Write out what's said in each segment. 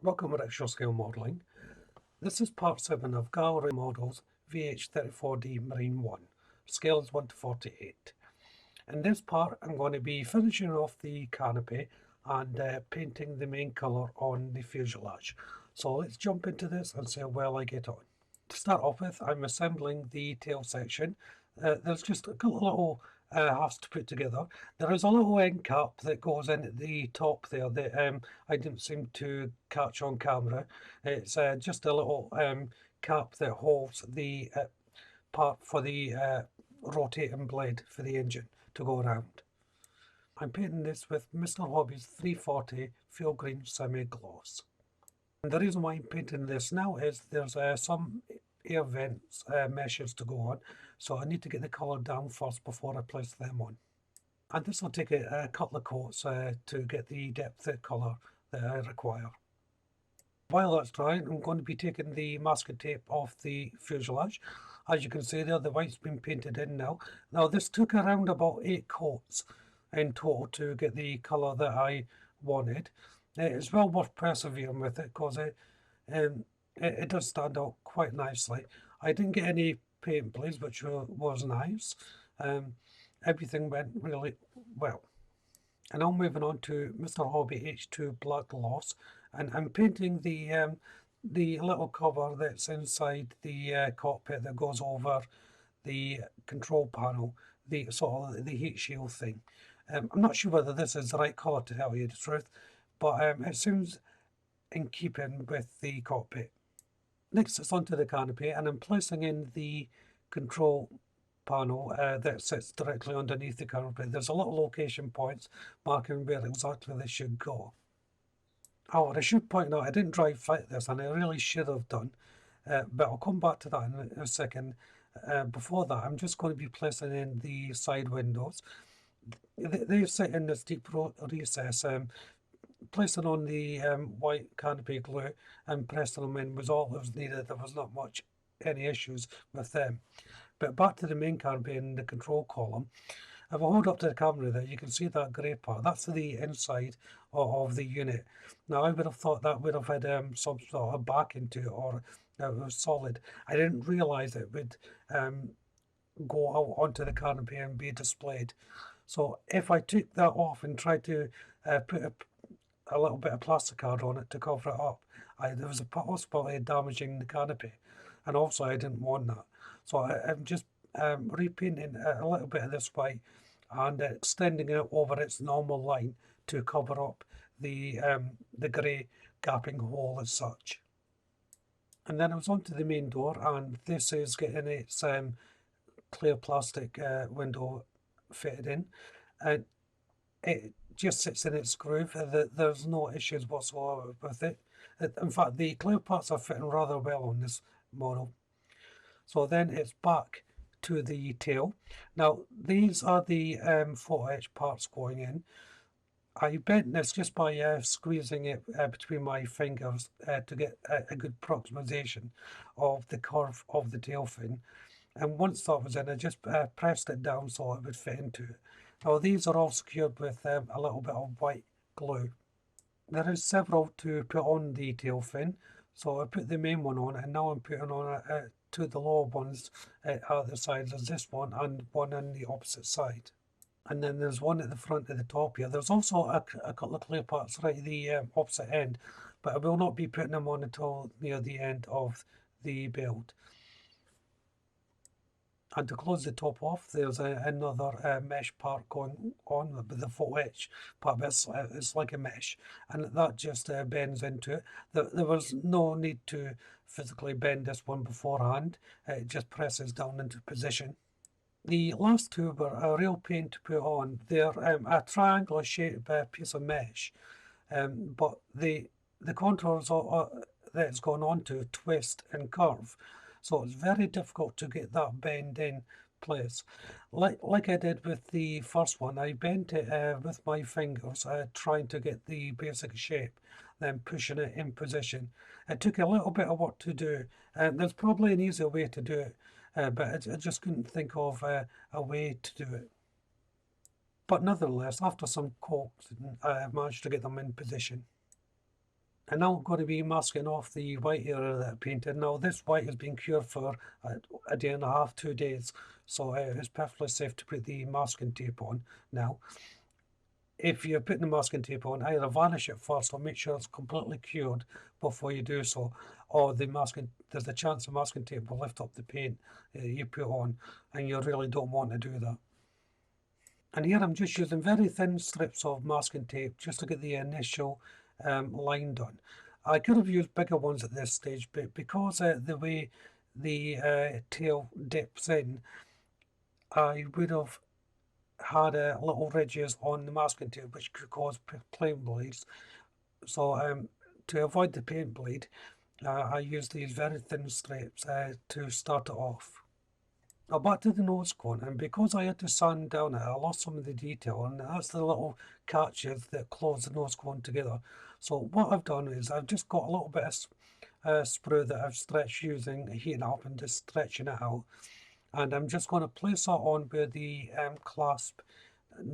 Welcome to Actual Scale Modelling. This is part 7 of Gallery Models VH34D Marine 1. Scale is 1 to 48. In this part I'm going to be finishing off the canopy and painting the main colour on the fuselage. So let's jump into this and see how well I get on. To start off with, I'm assembling the tail section. There's just a couple of little halves to put together. There is a little end cap that goes in at the top there that I didn't seem to catch on camera. It's just a little cap that holds the part for the rotating blade for the engine to go around. I'm painting this with Mr. Hobby's 340 Fuel Green Semi-Gloss. And the reason why I'm painting this now is there's some air vents meshes to go on, so I need to get the colour down first before I place them on. And this will take a couple of coats to get the depth of colour that I require. While that's drying, I'm going to be taking the masking tape off the fuselage. As you can see there, the white's been painted in now. Now this took around about 8 coats in total to get the colour that I wanted. It's well worth persevering with it because it does stand out quite nicely. I didn't get any paint bleeds, which was nice. Everything went really well. And now moving on to Mr. Hobby H2 Black Gloss, and I'm painting the little cover that's inside the cockpit that goes over the control panel, the sort of the heat shield thing. I'm not sure whether this is the right colour, to tell you the truth, but it seems in keeping with the cockpit. Next it's onto the canopy, and I'm placing in the control panel that sits directly underneath the canopy. There's a little location points marking where exactly they should go. Oh, and I should point out I didn't dry fit this, and I really should have done, but I'll come back to that in a second. Before that, I'm just going to be placing in the side windows. They sit in this deep recess. Placing on the white canopy glue and pressing them in was all that was needed. There was not much any issues with them. But back to the main canopy and the control column. If I hold up to the camera there, you can see that grey part. That's the inside of the unit. Now, I would have thought that would have had some sort of backing to it, or it was solid. I didn't realise it would go out onto the canopy and be displayed. So if I took that off and tried to put a little bit of plastic card on it to cover it up, there was a possibility of damaging the canopy, and also I didn't want that. So I'm just repainting a little bit of this white and extending it over its normal line to cover up the grey gapping hole as such. And then I was onto the main door, and this is getting its clear plastic window fitted in, and it just sits in its groove. There's no issues whatsoever with it. In fact, the clear parts are fitting rather well on this model. So then it's back to the tail. Now these are the photo etch parts going in. I bent this just by squeezing it between my fingers to get a good approximation of the curve of the tail fin. And once that was in, I just pressed it down so it would fit into it. Now these are all secured with a little bit of white glue. There is several to put on the tail fin, so I put the main one on, and now I'm putting on two of the lower ones at the sides. There's this one and one on the opposite side. And then there's one at the front of the top here. There's also a couple of clear parts right at the opposite end, but I will not be putting them on until near the end of the build. And to close the top off, there's another mesh part going on with the photo etch part, but it's like a mesh, and that just bends into it. There was no need to physically bend this one beforehand. It just presses down into position. The last two were a real pain to put on. They're a triangular shaped piece of mesh, but the contours that it's gone on to twist and curve. So it's very difficult to get that bend in place. Like I did with the first one, I bent it with my fingers, trying to get the basic shape, then pushing it in position. It took a little bit of work to do, and there's probably an easier way to do it, but I just couldn't think of a way to do it. But nevertheless, after some coaxing, I managed to get them in position. And now I'm going to be masking off the white area that I painted. Now this white has been cured for a day and a half, 2 days, so it's perfectly safe to put the masking tape on now. If you're putting the masking tape on, either varnish it first or make sure it's completely cured before you do so, or there's a chance the masking tape will lift up the paint you put on, and you really don't want to do that. And here I'm just using very thin strips of masking tape just to get the initial line done. I could have used bigger ones at this stage, but because the way the tail dips in, I would have had little ridges on the masking tape which could cause paint bleeds. So to avoid the paint bleed, I use these very thin strips to start it off. Now back to the nose cone, and because I had to sand down it, I lost some of the detail, and that's the little catches that close the nose cone together. So what I've done is I've just got a little bit of sprue that I've stretched using heating up and just stretching it out, and I'm just going to place that on where the clasp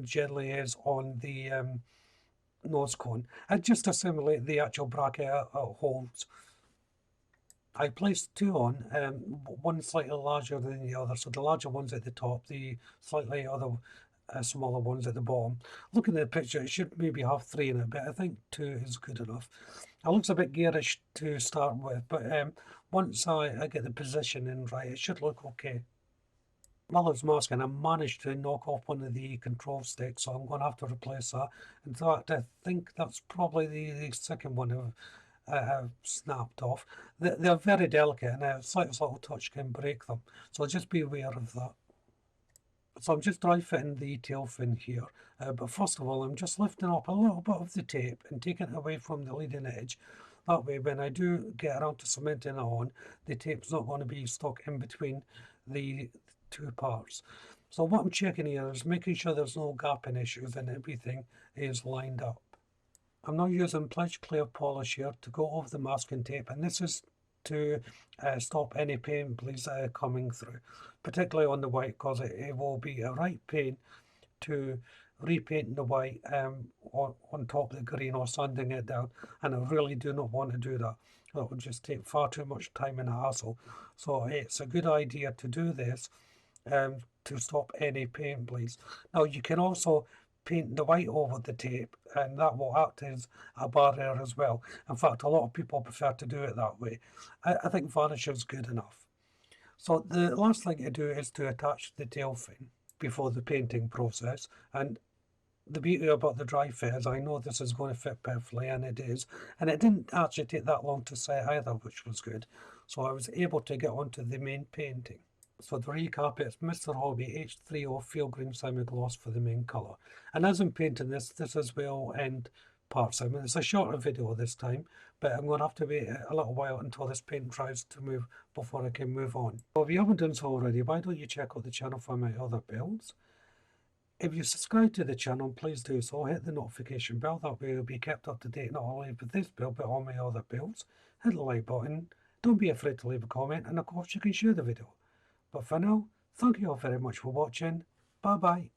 generally is on the nose cone, and just to simulate the actual bracket holds. I placed two on, one slightly larger than the other, so the larger one's at the top, the slightly other smaller ones at the bottom. Looking at the picture, it should maybe have three in it, but I think two is good enough. It looks a bit garish to start with, but once I get the positioning right, it should look okay. While I was masking, I managed to knock off one of the control sticks, so I'm going to have to replace that. In fact, I think that's probably the second one I've snapped off. They're very delicate, and a slightest little touch can break them, so just be aware of that. So I'm just dry fitting the tail fin here, but first of all I'm just lifting up a little bit of the tape and taking it away from the leading edge. That way when I do get around to cementing it on, the tape's not going to be stuck in between the two parts. So what I'm checking here is making sure there's no gapping issues and everything is lined up. I'm now using Pledge Clear polish here to go over the masking tape, and this is to stop any paint bleeds coming through, particularly on the white, because it will be a right pain to repaint the white on top of the green or sanding it down, and I really do not want to do that. That would just take far too much time and hassle. So it's a good idea to do this to stop any paint bleeds. Now you can also paint the white over the tape, and that will act as a barrier as well. In fact, a lot of people prefer to do it that way. I think varnish is good enough. So the last thing to do is to attach the tail fin before the painting process, and the beauty about the dry fit is I know this is going to fit perfectly, and it is, and it didn't actually take that long to set either, which was good. So I was able to get onto the main painting. So to recap, it's Mr. Hobby H30 Field Green Semi-Gloss for the main colour. And as I'm painting this is where I'll end part 7. It's a shorter video this time, but I'm going to have to wait a little while until this paint dries to move before I can move on. So if you haven't done so already, why don't you check out the channel for my other builds? If you subscribe to the channel, please do so. Hit the notification bell, that way you'll be kept up to date not only with this build but all my other builds. Hit the like button, don't be afraid to leave a comment, and of course you can share the video. But for now, thank you all very much for watching. Bye bye.